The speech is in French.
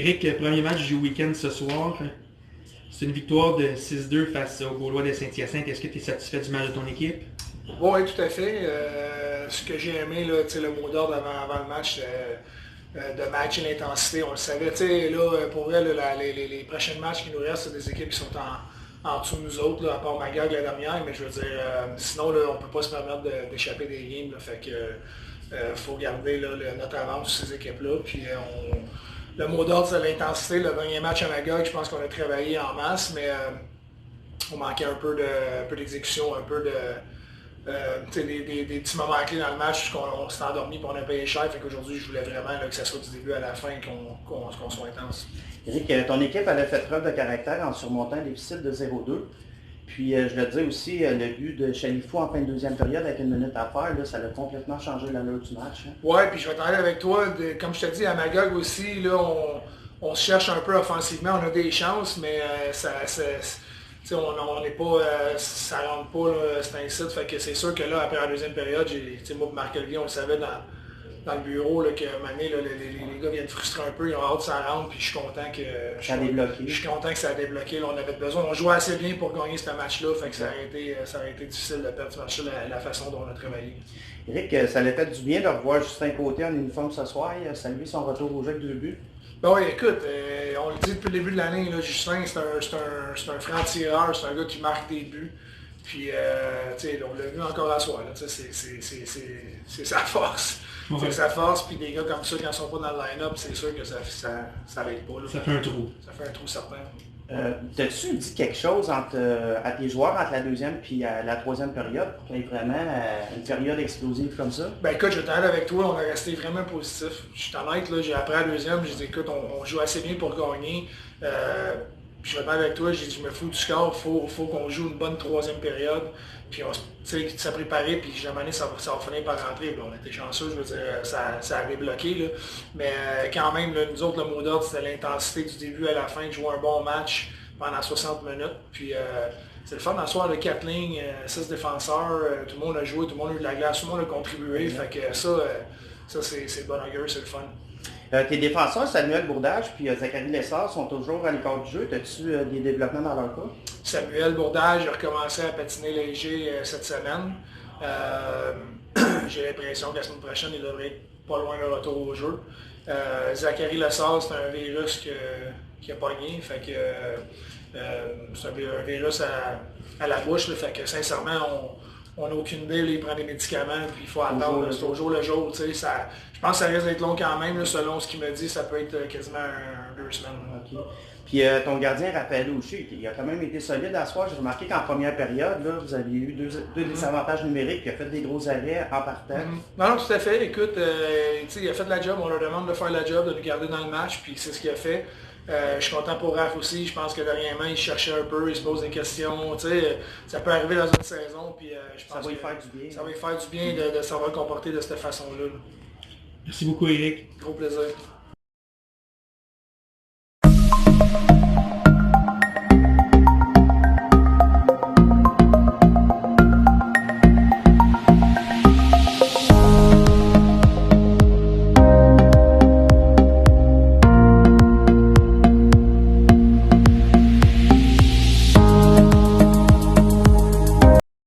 Éric, premier match du week-end ce soir. C'est une victoire de 6-2 face aux Gaulois de Saint-Hyacinthe. Est-ce que tu es satisfait du match de ton équipe? Oui, tout à fait. Ce que j'ai aimé, là, le mot d'ordre avant le match, de match et l'intensité, on le savait. Là, pour vrai, là, les prochains matchs qui nous restent, c'est des équipes qui sont en dessous de nous autres, là, à part Magog la dernière, mais je veux dire, sinon, là, on ne peut pas se permettre d'échapper des games. Là, fait que faut garder là, notre avance sur ces équipes-là. Puis le mot d'ordre, c'est l'intensité. Le dernier match à Magog, je pense qu'on a travaillé en masse, mais on manquait un peu d'exécution, un peu de. Des petits moments clés dans le match, on s'est endormi et on a payé cher. Fait qu'aujourd'hui, je voulais vraiment là, que ça soit du début à la fin, qu'on soit intense. Éric, ton équipe elle a fait preuve de caractère en surmontant un déficit de 0-2. Puis je le dis aussi, le but de Chalifou en fin de deuxième période avec 1 minute à faire, là, ça a complètement changé l'allure du match. Hein. Ouais, puis je vais t'en aller avec toi. Comme je te dis, à Magog aussi, là, on se cherche un peu offensivement, on a des chances, mais on n'est pas, ça rentre pas, c'est un site. Fait que c'est sûr que là, après la deuxième période, moi et Marc-Olivier, on le savait dans le bureau, là, que Mané, là, les gars viennent frustrer un peu, ils ont hâte que ça rentre, puis je suis content que ça a débloqué. Je suis content que ça a débloqué. Là, on avait besoin. On jouait assez bien pour gagner ce match-là, fait que ça aurait été difficile de perdre ce match-là, la façon dont on a travaillé. Éric, ça l'a fait du bien de revoir Justin Côté en uniforme ce soir. Il a salué son retour au jeu avec 2 buts. Ben oui, écoute, on le dit depuis le début de l'année, Justin, c'est un franc-tireur, c'est un gars qui marque des buts. Puis, on l'a vu encore à soir, c'est sa force. Ouais. C'est sa force, puis des gars comme ça, quand ils ne sont pas dans le line-up, c'est sûr que ça n'arrête pas. Là. Ça fait un trou. Ça fait un trou certain. T'as-tu dit quelque chose à tes joueurs entre la deuxième et la troisième période pour qu'il y ait vraiment une période explosive comme ça? Ben écoute, je vais t'en aller avec toi, on a resté vraiment positif. Je suis honnête, là, après la deuxième, j'ai dit écoute, on joue assez bien pour gagner. Puis je vais t'en aller avec toi, j'ai dit je me fous du score, faut qu'on joue une bonne troisième période. Puis on s'est préparé, puis jamais ça va finir par rentrer. Puis on était chanceux, je veux dire, ça avait bloqué. Là. Mais quand même, là, nous autres, le mot d'ordre, c'était l'intensité du début à la fin, de jouer un bon match pendant 60 minutes. Puis c'est le fun dans le soir de 4 lignes, 6 défenseurs, tout le monde a joué, tout le monde a eu de la glace, tout le monde a contribué. Fait que ça c'est bon augure, c'est le fun. Tes défenseurs, Samuel Bourdage puis Zachary Lessard, sont toujours à l'écart du jeu. As-tu des développements dans leur cas? Samuel Bourdage a recommencé à patiner léger cette semaine. J'ai l'impression que la semaine prochaine, il devrait être pas loin de retour au jeu. Zachary Lessard, c'est un virus qui a pogné. Fait que c'est un virus à la bouche. Là, fait que sincèrement, on n'a aucune idée, là, il prend des médicaments, puis il faut attendre, c'est au jour le jour. Je pense que ça risque d'être long quand même, là, selon ce qu'il me dit, ça peut être quasiment 2 semaines. Okay. Puis ton gardien Raphaël Aucher, il a quand même été solide à ce soir. J'ai remarqué qu'en première période, là, vous aviez eu deux désavantages numériques, il a fait des gros arrêts en partant. Non, tout à fait. Écoute, il a fait la job, on leur demande de faire la job, de nous garder dans le match, puis c'est ce qu'il a fait. Je suis content pour Raph aussi, je pense que dernièrement il cherchait un peu, il se pose des questions, ça peut arriver dans une saison, puis je pense ça va lui faire du bien. Ça va lui faire du bien de savoir comporter de cette façon-là. Merci beaucoup, Éric. Gros plaisir.